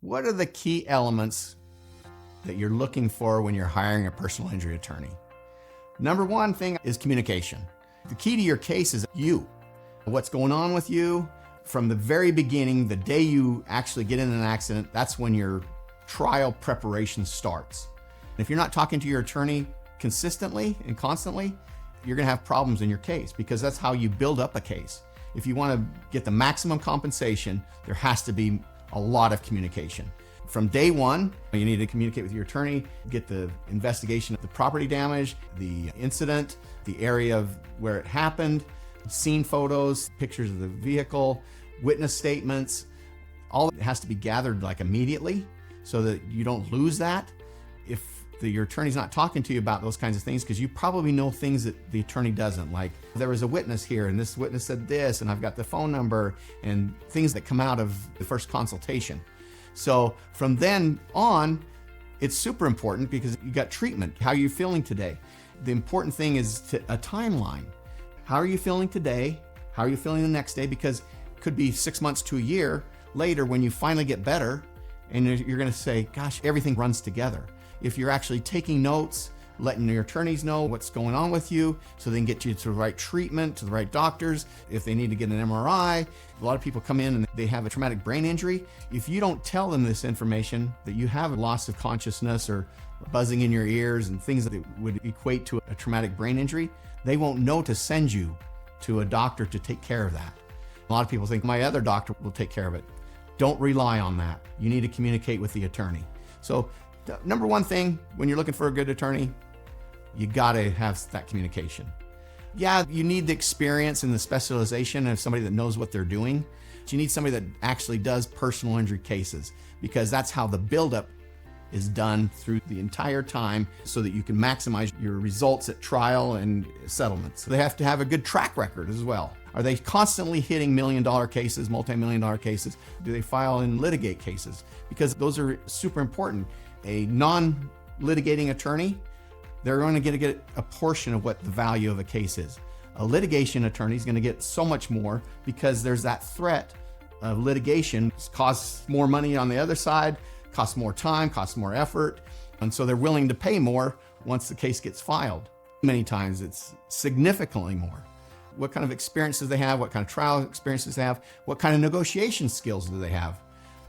What are the key elements that you're looking for when you're hiring a personal injury attorney? Number one thing is communication. The key to your case is you. What's going on with you from the very beginning, the day you actually get in an accident, that's when your trial preparation starts. And if you're not talking to your attorney consistently and constantly, you're gonna have problems in your case, because that's how you build up a case. If you wanna get the maximum compensation, there has to be a lot of communication. From day one, you need to communicate with your attorney, get the investigation of the property damage, the incident, the area of where it happened, scene photos, pictures of the vehicle, witness statements. All has to be gathered like immediately so that you don't lose that. If your attorney's not talking to you about those kinds of things, because you probably know things that the attorney doesn't, like there was a witness here and this witness said this and I've got the phone number, and things that come out of the first consultation. So from then on, it's super important because you got treatment. How are you feeling today? The important thing is a timeline. How are you feeling today? How are you feeling the next day? Because it could be 6 months to a year later when you finally get better and you're gonna say, gosh, everything runs together. If you're actually taking notes, letting your attorneys know what's going on with you so they can get you to the right treatment, to the right doctors. If they need to get an MRI, a lot of people come in and they have a traumatic brain injury. If you don't tell them this information, that you have a loss of consciousness or buzzing in your ears and things that would equate to a traumatic brain injury, they won't know to send you to a doctor to take care of that. A lot of people think my other doctor will take care of it. Don't rely on that. You need to communicate with the attorney. So the number one thing when you're looking for a good attorney, you gotta have that communication. Yeah, you need the experience and the specialization of somebody that knows what they're doing. But you need somebody that actually does personal injury cases, because that's how the buildup is done through the entire time so that you can maximize your results at trial and settlements. So they have to have a good track record as well. Are they constantly hitting million-dollar cases, multi-million-dollar cases? Do they file and litigate cases? Because those are super important. A non-litigating attorney, they're going to get a portion of what the value of a case is. A litigation attorney is going to get so much more because there's that threat of litigation. It costs more money on the other side, costs more time, costs more effort, and so they're willing to pay more once the case gets filed. Many times it's significantly more. What kind of experiences they have, what kind of trial experiences they have, what kind of negotiation skills do they have?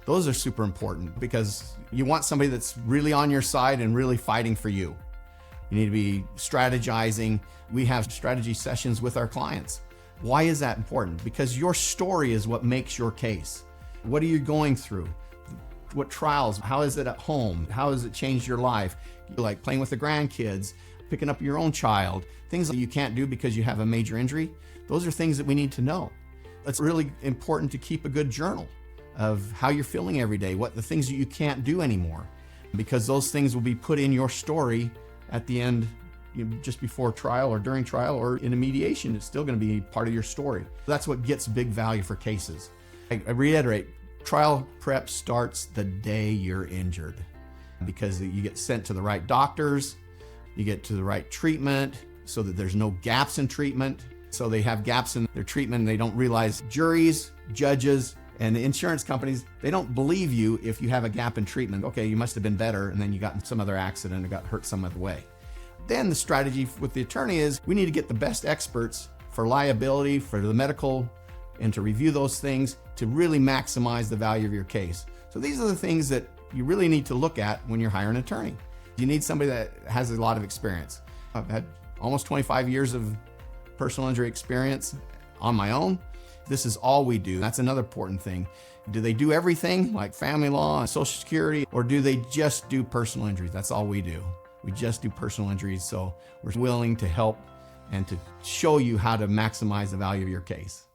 Those are super important because you want somebody that's really on your side and really fighting for you. You need to be strategizing. We have strategy sessions with our clients. Why is that important? Because your story is what makes your case. What are you going through? What trials? How is it at home? How has it changed your life? Like playing with the grandkids, picking up your own child, things that you can't do because you have a major injury. Those are things that we need to know. It's really important to keep a good journal of how you're feeling every day, what the things that you can't do anymore, because those things will be put in your story at the end, just before trial or during trial or in a mediation. It's still going to be part of your story. That's what gets big value for cases. I reiterate, trial prep starts the day you're injured, because you get sent to the right doctors, you get to the right treatment so that there's no gaps in treatment. So they have gaps in their treatment and they don't realize. Juries, judges, and the insurance companies, they don't believe you if you have a gap in treatment. Okay, you must have been better and then you got in some other accident or got hurt some other way. Then the strategy with the attorney is we need to get the best experts for liability, for the medical, and to review those things to really maximize the value of your case. So these are the things that you really need to look at when you're hiring an attorney. You need somebody that has a lot of experience. I've had almost 25 years of personal injury experience on my own. This is all we do. That's another important thing. Do they do everything like family law and Social Security, or do they just do personal injuries? That's all we do. We just do personal injuries. So we're willing to help and to show you how to maximize the value of your case.